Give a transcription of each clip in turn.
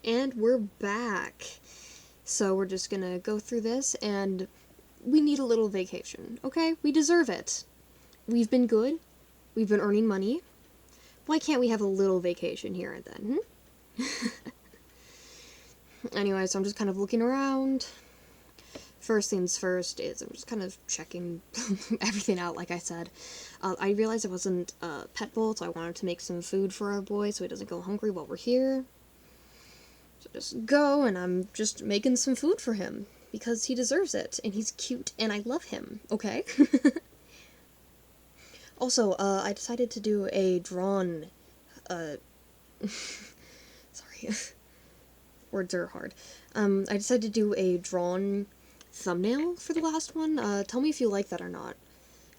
And we're back. So we're just gonna go through this, and we need a little vacation, okay? We deserve it. We've been good. We've been earning money. Why can't we have a little vacation here and then, Anyway, so I'm just kind of looking around. First things first is I'm just kind of checking everything out, like I said. I realized it wasn't a pet bowl, so I wanted to make some food for our boy so he doesn't go hungry while we're here. So just go, and I'm just making some food for him, because he deserves it, and he's cute, and I love him, okay? Also, I decided to do a drawn, sorry, words are hard. I decided to do a drawn thumbnail for the last one. Tell me if you like that or not.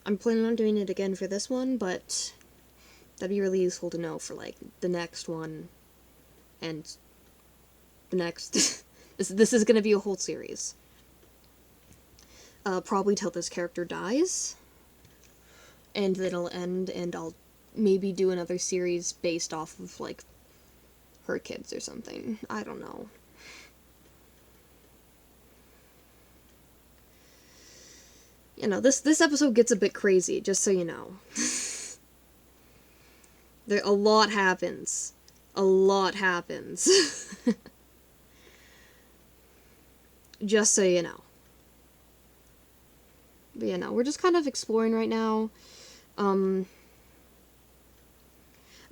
I'm planning on doing it again for this one, but that'd be really useful to know for, like, the next one, and the next. This is gonna be a whole series. Probably till this character dies, and then it'll end, and I'll maybe do another series based off of, like, her kids or something. I don't know. You know, this episode gets a bit crazy, just so you know. A lot happens. A lot happens. Just so you know. But you know, we're just kind of exploring right now. I'm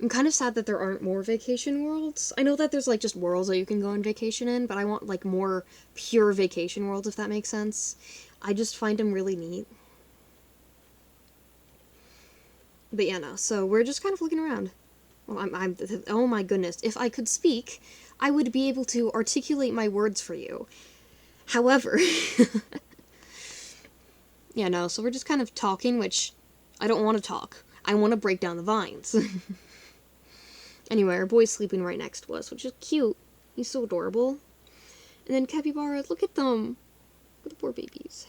kind of sad that there aren't more vacation worlds. I know that there's, like, just worlds that you can go on vacation in, but I want, like, more pure vacation worlds, if that makes sense. I just find them really neat. But yeah, no, so we're just kind of looking around. Well, oh my goodness, if I could speak, I would be able to articulate my words for you. However, yeah, no, so we're just kind of talking, which I don't want to talk. I want to break down the vines. Anyway, our boy's sleeping right next to us, which is cute. He's so adorable. And then capybaras, look at them. Look at the poor babies.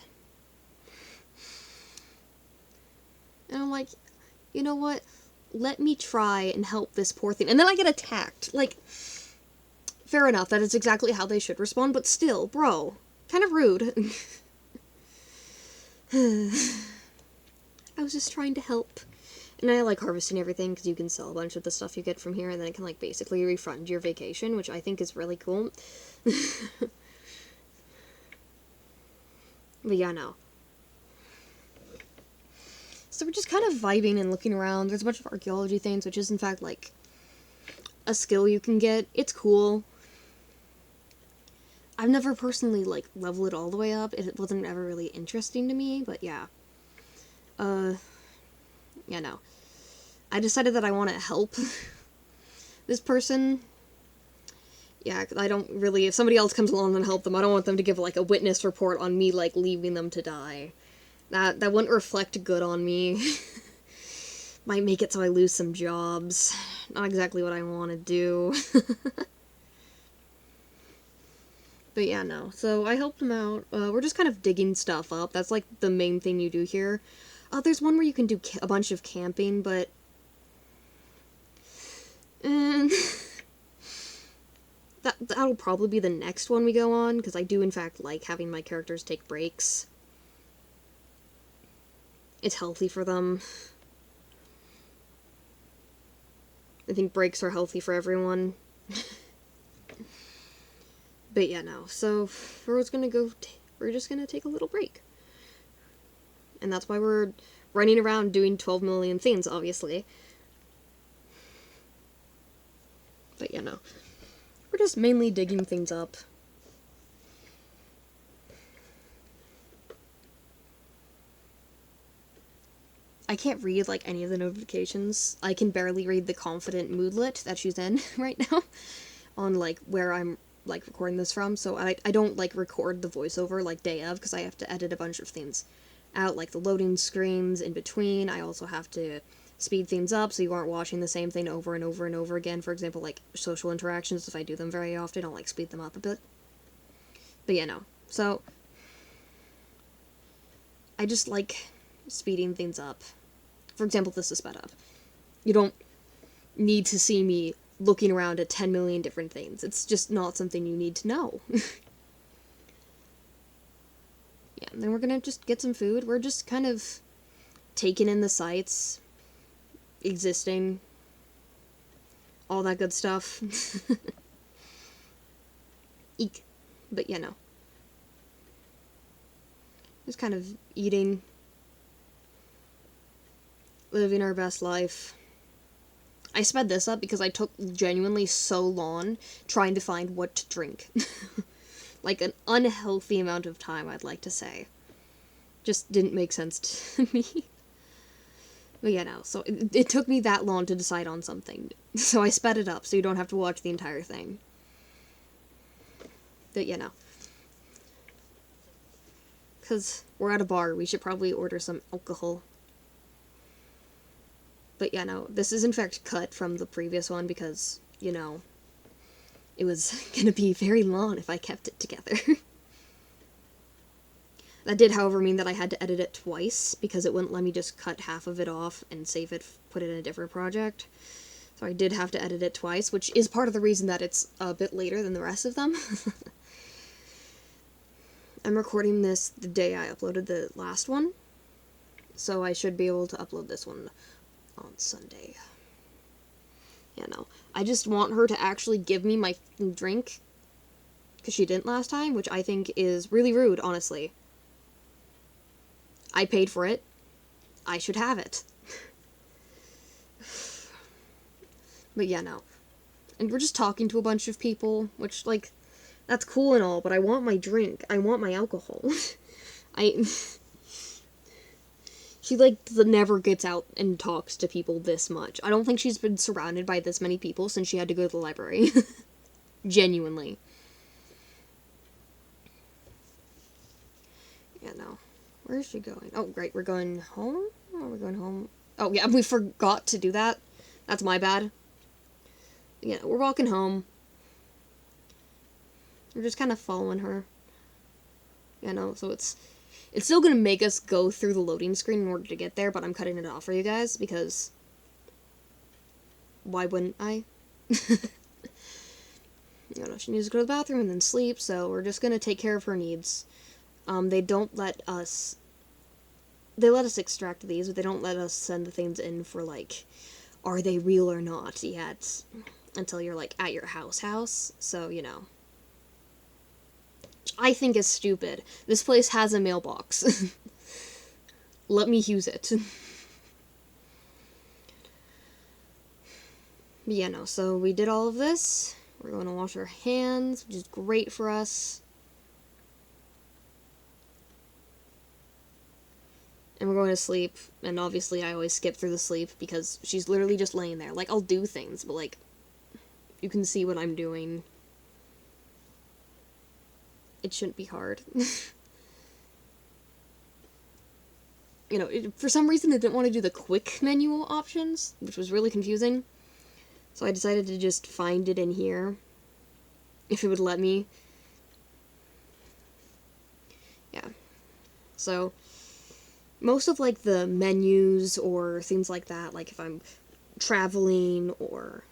And I'm like, you know what? Let me try and help this poor thing. And then I get attacked. Like, fair enough, that is exactly how they should respond, but still, bro, kind of rude. I was just trying to help. And I like harvesting everything, because you can sell a bunch of the stuff you get from here, and then it can, like, basically refund your vacation, which I think is really cool. But yeah, no. So we're just kind of vibing and looking around. There's a bunch of archaeology things, which is, in fact, like, a skill you can get. It's cool. I've never personally, like, leveled it all the way up. It wasn't ever really interesting to me, but yeah. Yeah, no. I decided that I want to help this person. Yeah, I don't really, if somebody else comes along and help them, I don't want them to give, like, a witness report on me, like, leaving them to die. That wouldn't reflect good on me. Might make it so I lose some jobs. Not exactly what I want to do. But yeah, no. So I helped them out. We're just kind of digging stuff up. That's, like, the main thing you do here. There's one where you can do a bunch of camping, but... that'll probably be the next one we go on, because I do, in fact, like having my characters take breaks. It's healthy for them. I think breaks are healthy for everyone. But yeah, no. So, we're just gonna take a little break. And that's why we're running around doing 12 million things, obviously. But yeah, no. We're just mainly digging things up. I can't read, like, any of the notifications. I can barely read the confident moodlet that she's in right now on, like, where I'm, like, recording this from. So I don't, like, record the voiceover, like, day of, because I have to edit a bunch of things out, like the loading screens in between. I also have to speed things up so you aren't watching the same thing over and over and over again. For example, like, social interactions, if I do them very often, I'll, like, speed them up a bit. But yeah, no. So, I just like speeding things up. For example, this is sped up. You don't need to see me looking around at 10 million different things. It's just not something you need to know. Yeah, and then we're gonna just get some food. We're just kind of taking in the sights, existing, all that good stuff. Eek. But, you know. Just kind of eating, living our best life. I sped this up because I took genuinely so long trying to find what to drink. Like an unhealthy amount of time, I'd like to say. Just didn't make sense to me. But yeah, no, so it took me that long to decide on something. So I sped it up so you don't have to watch the entire thing. But you know. Because we're at a bar, we should probably order some alcohol. But yeah, no, this is in fact cut from the previous one because, you know, it was gonna be very long if I kept it together. That did, however, mean that I had to edit it twice because it wouldn't let me just cut half of it off and save it, put it in a different project. So I did have to edit it twice, which is part of the reason that it's a bit later than the rest of them. I'm recording this the day I uploaded the last one, so I should be able to upload this one on Sunday. Yeah, no. I just want her to actually give me my drink, because she didn't last time, which I think is really rude, honestly. I paid for it. I should have it. But yeah, no. And we're just talking to a bunch of people, which, like, that's cool and all, but I want my drink. I want my alcohol. She, like, never gets out and talks to people this much. I don't think she's been surrounded by this many people since she had to go to the library. Genuinely. Yeah, no. Where is she going? Oh, great. We're going home? Oh, we're going home. Oh, yeah, we forgot to do that. That's my bad. Yeah, we're walking home. We're just kind of following her. You know, so it's still gonna make us go through the loading screen in order to get there, but I'm cutting it off for you guys, because why wouldn't I? You know, she needs to go to the bathroom and then sleep, so we're just gonna take care of her needs. They don't let us... They let us extract these, but they don't let us send the things in for, like, are they real or not yet, until you're, like, at your house, so, you know. I think is stupid. This place has a mailbox. Let me use it. But yeah, no, so we did all of this. We're going to wash our hands, which is great for us. And we're going to sleep, and obviously I always skip through the sleep because she's literally just laying there. Like, I'll do things, but, like, you can see what I'm doing. It shouldn't be hard. You know, for some reason I didn't want to do the quick menu options, which was really confusing. So I decided to just find it in here, if it would let me. Yeah. So, most of, like, the menus or things like that, like if I'm traveling or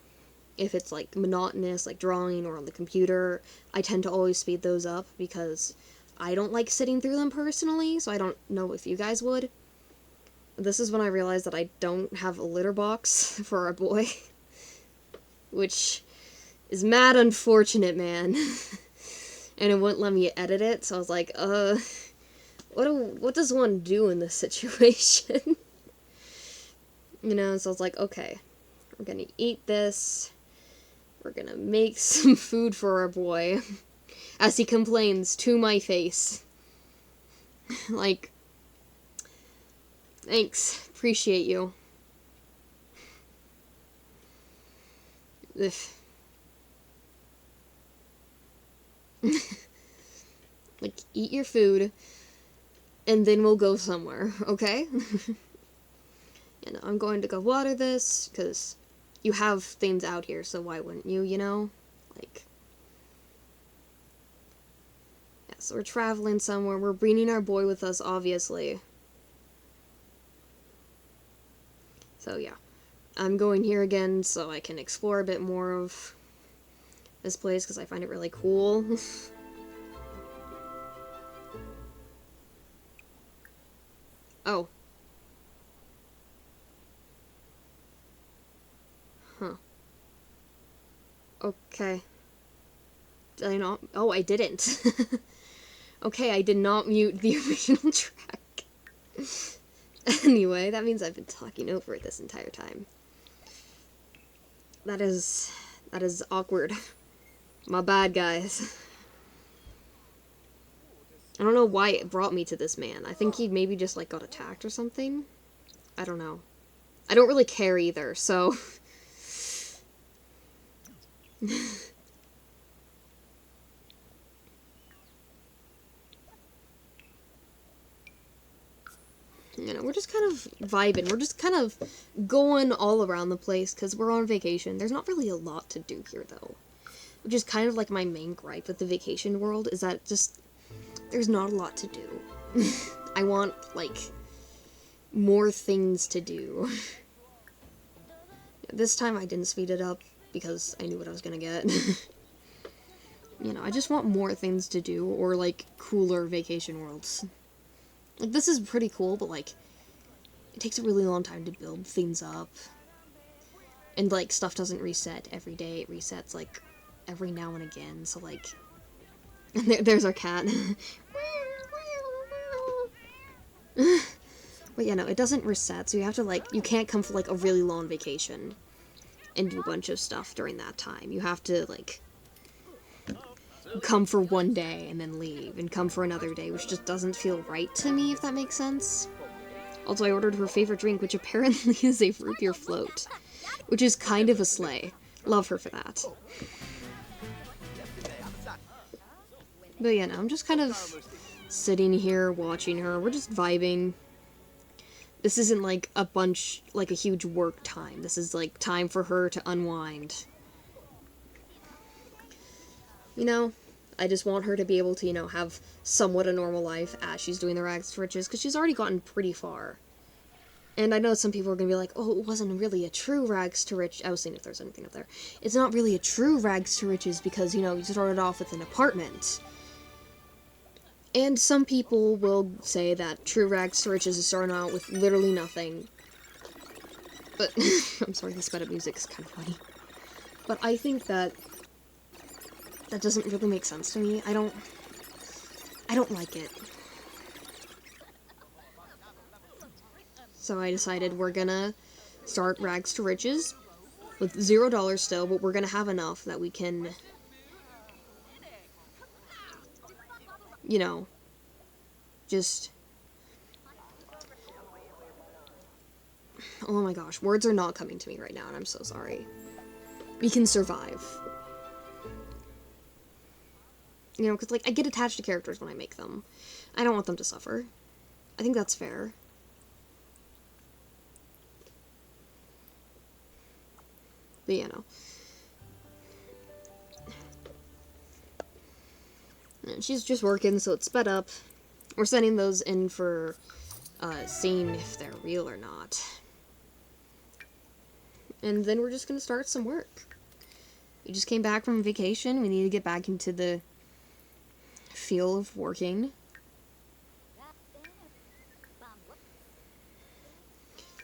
if it's, like, monotonous, like drawing or on the computer, I tend to always speed those up because I don't like sitting through them personally, so I don't know if you guys would. This is when I realized that I don't have a litter box for our boy, which is mad unfortunate, man. And it wouldn't let me edit it, so I was like, what does one do in this situation? You know, so I was like, okay, we're gonna eat this. We're gonna make some food for our boy, as he complains to my face. Like, thanks, appreciate you. Ugh. Like, eat your food, and then we'll go somewhere, okay? And I'm going to go water this, because you have things out here, so why wouldn't you, you know? Like, yeah, so we're traveling somewhere. We're bringing our boy with us, obviously. So, yeah. I'm going here again so I can explore a bit more of this place because I find it really cool. Oh. Huh. Okay. Did I not? Oh, I didn't. Okay, I did not mute the original track. Anyway, that means I've been talking over it this entire time. That is awkward. My bad, guys. I don't know why it brought me to this man. I think he maybe just, like, got attacked or something. I don't know. I don't really care either, so... You know, we're just kind of vibing. We're just kind of going all around the place because we're on vacation. There's not really a lot to do here, though. Which is kind of like my main gripe with the vacation world, is that just... there's not a lot to do. I want, like, more things to do. This time I didn't speed it up because I knew what I was gonna get. You know, I just want more things to do, or, like, cooler vacation worlds. Like, this is pretty cool, but, like, it takes a really long time to build things up. And, like, stuff doesn't reset every day. It resets, like, every now and again, so, like... there's our cat. But, yeah, no, it doesn't reset, so you have to, like, you can't come for, like, a really long vacation and do a bunch of stuff during that time. You have to, like... come for one day and then leave, and come for another day, which just doesn't feel right to me, if that makes sense. Also, I ordered her favorite drink, which apparently is a root beer float, which is kind of a slay. Love her for that. But yeah, no, I'm just kind of sitting here, watching her. We're just vibing. This isn't like a bunch, like a huge work time. This is like time for her to unwind. You know? I just want her to be able to, you know, have somewhat a normal life as she's doing the rags to riches, because she's already gotten pretty far. And I know some people are going to be like, oh, it wasn't really a true rags to riches. I was seeing if there's anything up there. It's not really a true rags to riches because, you know, you started off with an apartment. And some people will say that true rags to riches is starting out with literally nothing. But, I'm sorry, the sped up music is kind of funny. But I think that doesn't really make sense to me. I don't like it. So I decided we're gonna start rags to riches with $0 still, but we're gonna have enough that we can, you know, just... oh my gosh, words are not coming to me right now, and I'm so sorry. We can survive. You know, because, like, I get attached to characters when I make them. I don't want them to suffer. I think that's fair. But, you know. And she's just working, so it's sped up. We're sending those in for seeing if they're real or not. And then we're just gonna start some work. We just came back from vacation. We need to get back into the feel of working.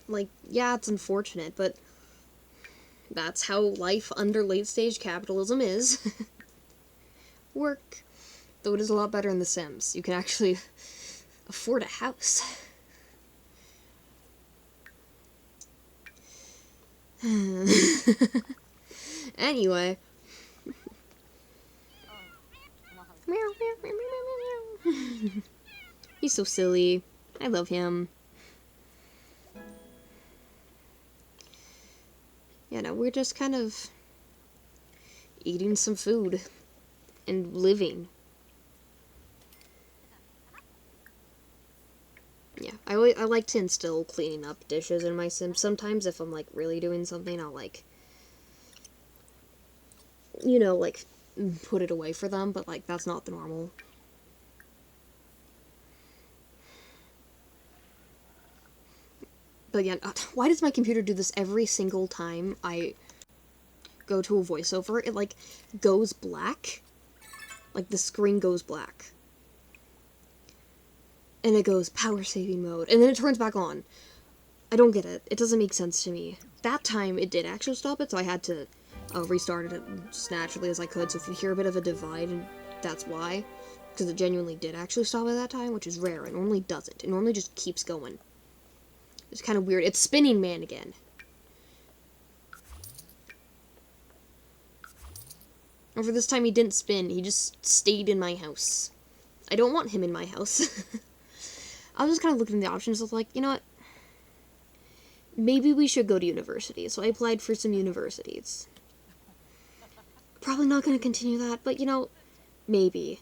Like, yeah, it's unfortunate, but that's how life under late-stage capitalism is. Work. Though it is a lot better in The Sims. You can actually afford a house. Anyway. He's so silly. I love him. Yeah, no, we're just kind of eating some food and living. Yeah, I like to instill cleaning up dishes in my Sims. Sometimes if I'm, like, really doing something, I'll, like, you know, like, put it away for them, but, like, that's not the normal. But yeah, why does my computer do this every single time I go to a voiceover? It, like, goes black. Like, the screen goes black. And it goes power saving mode. And then it turns back on. I don't get it. It doesn't make sense to me. That time, it did actually stop it, so I had to restart it as naturally as I could. So if you hear a bit of a divide, that's why. Because it genuinely did actually stop at that time, which is rare. It normally doesn't. It normally just keeps going. It's kind of weird. It's Spinning Man again. And for this time, he didn't spin. He just stayed in my house. I don't want him in my house. I was just kind of looking at the options. I was like, you know what? Maybe we should go to university. So I applied for some universities. Probably not going to continue that, but, you know, maybe.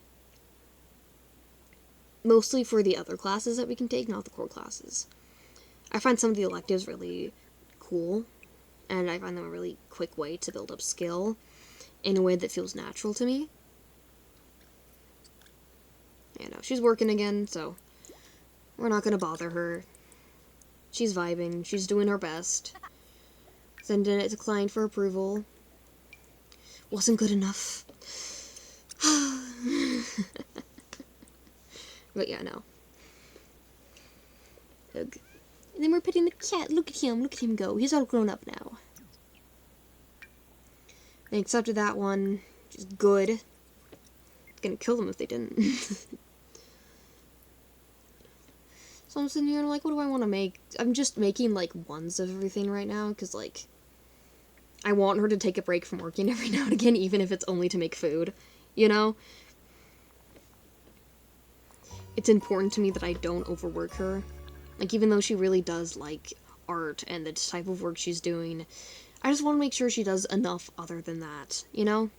Mostly for the other classes that we can take, not the core classes. I find some of the electives really cool, and I find them a really quick way to build up skill in a way that feels natural to me. You know, she's working again, so we're not gonna bother her. She's vibing, she's doing her best. Sending it to client for approval. Wasn't good enough. But yeah, no. Ugh. And then we're petting the cat. Look at him go. He's all grown up now. They accepted that one, which is good. Gonna kill them if they didn't. So I'm sitting here and like, what do I want to make? I'm just making like ones of everything right now, because like, I want her to take a break from working every now and again, even if it's only to make food, you know? It's important to me that I don't overwork her. Like, even though she really does like art and the type of work she's doing, I just want to make sure she does enough other than that, you know?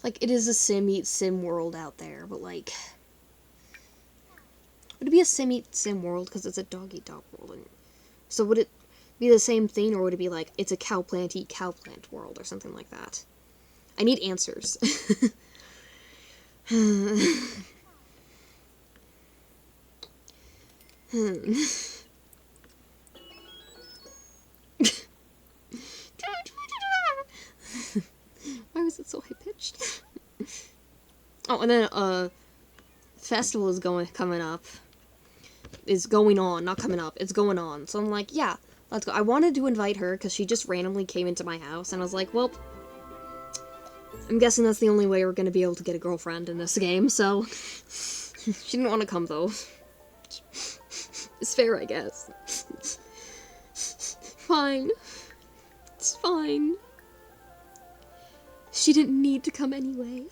Like, it is a sim eat sim world out there, but like, would it be a sim eat sim world because it's a dog eat dog world? And so would it be the same thing, or would it be like, it's a cow plant eat cow plant world or something like that? I need answers. Why was it so high-pitched? Oh, and then, festival is coming up. Is going on, not coming up. It's going on. So I'm like, yeah, let's go. I wanted to invite her, because she just randomly came into my house, and I was like, well, I'm guessing that's the only way we're gonna be able to get a girlfriend in this game, so... She didn't want to come, though. It's fair, I guess. Fine. It's fine. She didn't need to come anyway.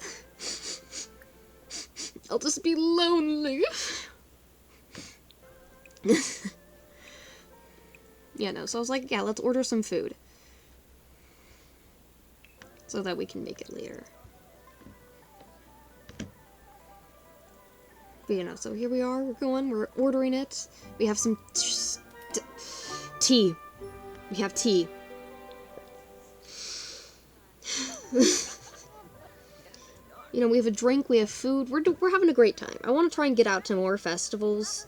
I'll just be lonely. Yeah, no, so I was like, yeah, let's order some food. So that we can make it later. But, you know, so here we are, we're ordering it. We have some tea. We have tea. You know, we have a drink, we have food, we're having a great time. I want to try and get out to more festivals,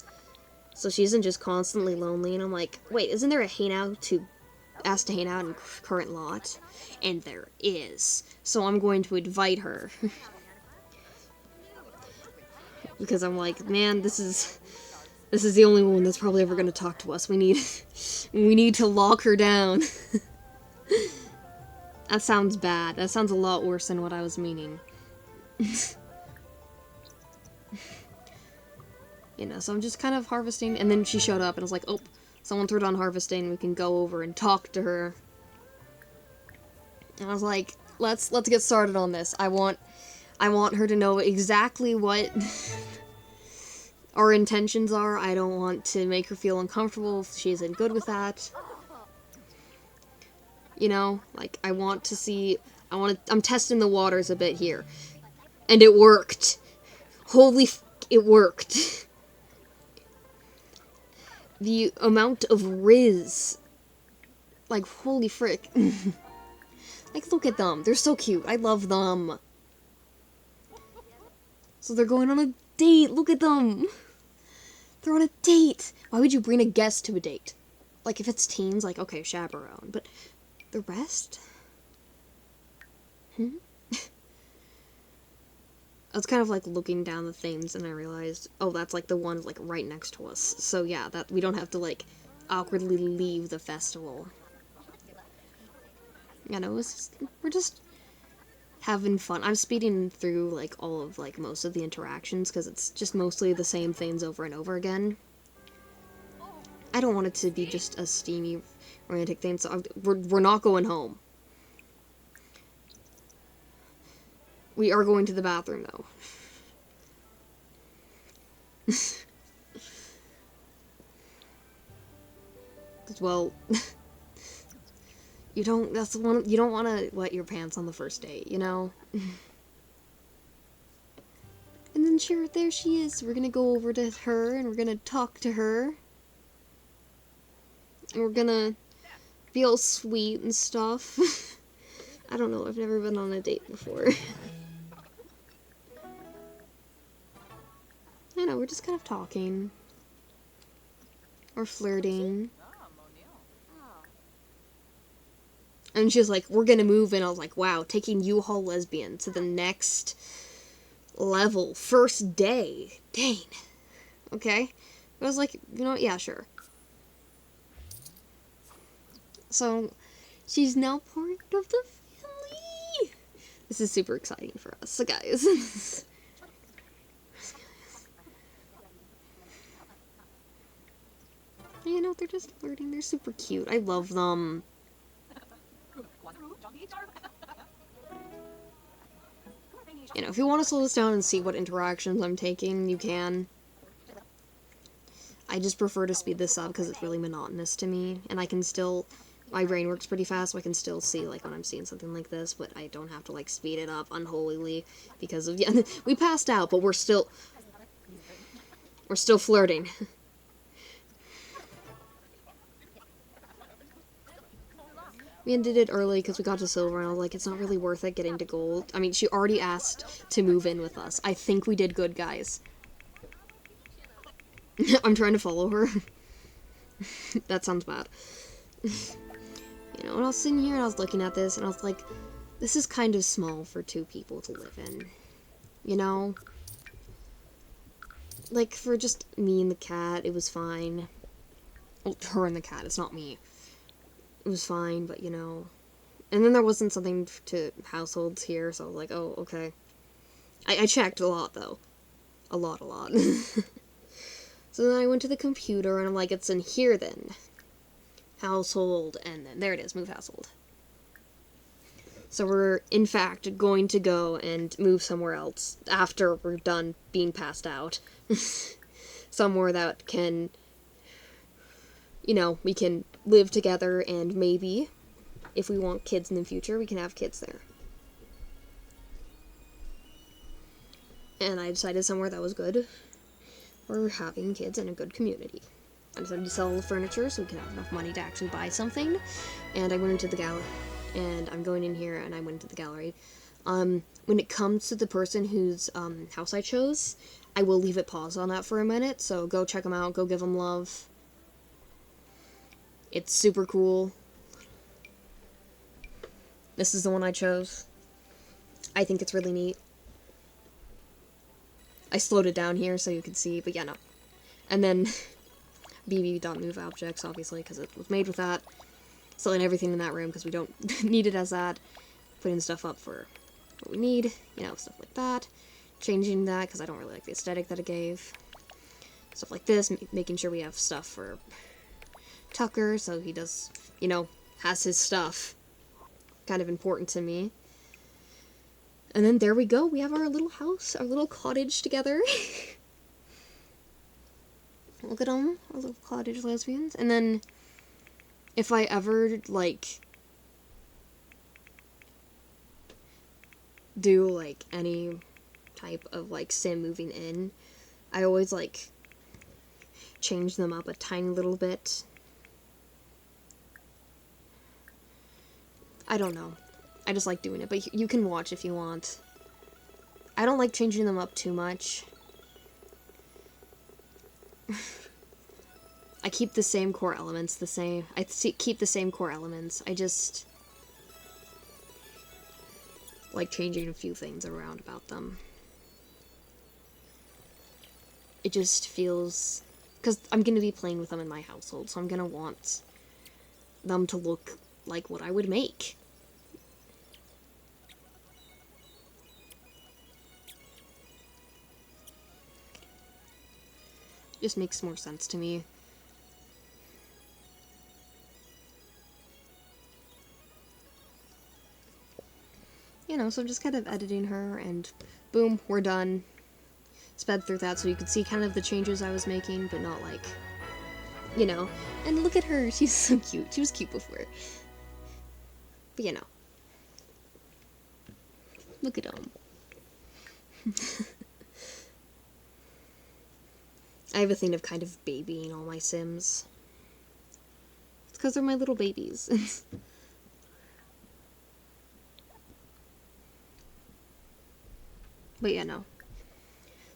so she isn't just constantly lonely, and I'm like, wait, isn't there a hangout to ask to hang out in current lot? And there is. So I'm going to invite her. Because I'm like, man, this is the only one that's probably ever going to talk to us. We need to lock her down. That sounds bad. That sounds a lot worse than what I was meaning. You know, so I'm just kind of harvesting, and then she showed up, and I was like, oh, someone threw on harvesting, we can go over and talk to her. And I was like, let's get started on this. I want her to know exactly what our intentions are. I don't want to make her feel uncomfortable if she isn't good with that. You know, like, I'm testing the waters a bit here. And it worked. It worked. The amount of Riz. Like, holy frick. Like, look at them. They're so cute. I love them. So they're going on a date. Look at them. They're on a date! Why would you bring a guest to a date? Like, if it's teens, like, okay, chaperone. But the rest? I was kind of, like, looking down the things, and I realized, oh, that's, like, the one, like, right next to us. So, yeah, that we don't have to, like, awkwardly leave the festival. You know, we're just having fun. I'm speeding through, like, all of, like, most of the interactions, because it's just mostly the same things over and over again. I don't want it to be just a steamy, romantic thing, so we're not going home. We are going to the bathroom, though. Well, you don't want to wet your pants on the first date, you know? And then sure, there she is. We're gonna go over to her, and we're gonna talk to her. And we're gonna be all sweet and stuff. I don't know, I've never been on a date before. I know, we're just kind of talking. Or flirting. And she was like, we're gonna move, and I was like, wow, taking U-Haul lesbian to the next level. First day. Dang. Okay. I was like, you know what, yeah, sure. So, she's now part of the family. This is super exciting for us, so guys. You know, they're just flirting. They're super cute. I love them. You know, if you want to slow this down and see what interactions I'm taking, you can. I just prefer to speed this up because it's really monotonous to me, and I can still, my brain works pretty fast, so I can still see, like, when I'm seeing something like this, but I don't have to, like, speed it up unholily because of, yeah, we passed out, but we're still flirting. We ended it early because we got to silver, and I was like, it's not really worth it getting to gold. I mean, she already asked to move in with us. I think we did good, guys. I'm trying to follow her. That sounds bad. You know, and I was sitting here, and I was looking at this, and I was like, this is kind of small for 2 people to live in. You know? Like, for just me and the cat, it was fine. Well, her and the cat, it's not me. It was fine, but, you know. And then there wasn't something to households here, so I was like, oh, okay. I checked a lot, though. A lot. So then I went to the computer, and I'm like, it's in here, then. Household, and then there it is, move household. So we're, in fact, going to go and move somewhere else after we're done being passed out. Somewhere that can, you know, we can live together, and maybe, if we want kids in the future, we can have kids there. And I decided somewhere that was good for having kids in a good community. I decided to sell all the furniture so we can have enough money to actually buy something, and I went into the gallery. And I'm going in here, and I went into the gallery. When it comes to the person whose house I chose, I will leave it paused on that for a minute, so go check them out, go give them love. It's super cool. This is the one I chose. I think it's really neat. I slowed it down here so you can see, but yeah, no. And then bb.move objects, obviously, because it was made with that. Selling everything in that room because we don't need it as that. Putting stuff up for what we need, you know, stuff like that. Changing that because I don't really like the aesthetic that it gave. Stuff like this, making sure we have stuff for Tucker so he does, you know, has his stuff. Kind of important to me. And then there we go, we have our little house, our little cottage together. Look at them, our little cottage lesbians. And then if I ever, like, do, like, any type of, like, sim moving in, I always, like, change them up a tiny little bit. I don't know. I just like doing it, but you can watch if you want. I don't like changing them up too much. I keep the same core elements, keep the same core elements. I just like changing a few things around about them. It just feels... Because I'm going to be playing with them in my household, so I'm going to want them to look like what I would make. Just makes more sense to me. You know, so I'm just kind of editing her, and boom, we're done. Sped through that so you could see kind of the changes I was making, but not like, you know. And look at her, she's so cute. She was cute before. But you know. Look at them. I have a thing of kind of babying all my Sims. It's because they're my little babies. But yeah, no.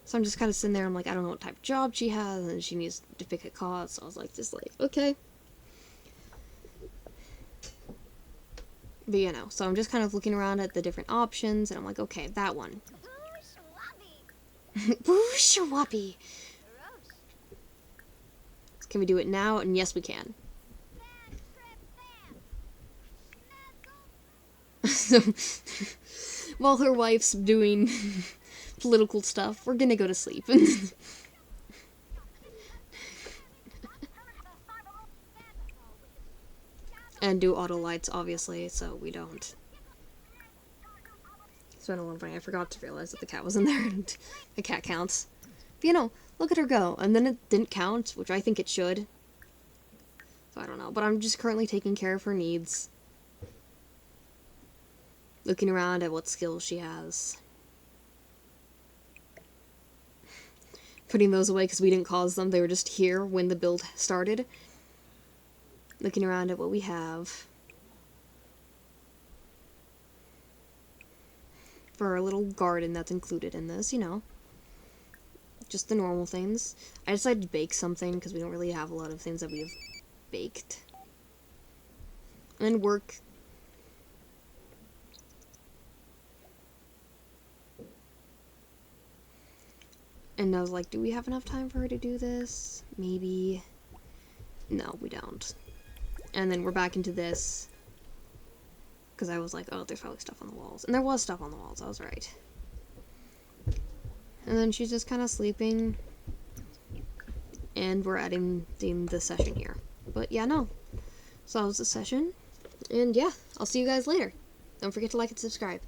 So I'm just kind of sitting there, I'm like, I don't know what type of job she has, and she needs to pick a cause, so I was like, okay. But you know, so I'm just kind of looking around at the different options, and I'm like, okay, that one. Woo shawabi! Can we do it now? And yes, we can. So, while her wife's doing political stuff, we're gonna go to sleep. And do auto lights, obviously, so we don't. It's been a long time. I forgot to realize that the cat was in there, and the cat counts. But you know, look at her go. And then it didn't count, which I think it should. So I don't know. But I'm just currently taking care of her needs. Looking around at what skills she has. Putting those away because we didn't cause them. They were just here when the build started. Looking around at what we have. For our little garden that's included in this, you know. Just the normal things. I decided to bake something because we don't really have a lot of things that we have baked. And work. And I was like, do we have enough time for her to do this? Maybe. No, we don't. And then we're back into this. Because I was like, oh, there's probably stuff on the walls. And there was stuff on the walls, I was right. And then she's just kind of sleeping. And we're ending the session here. But yeah, no. So that was the session. And yeah, I'll see you guys later. Don't forget to like and subscribe.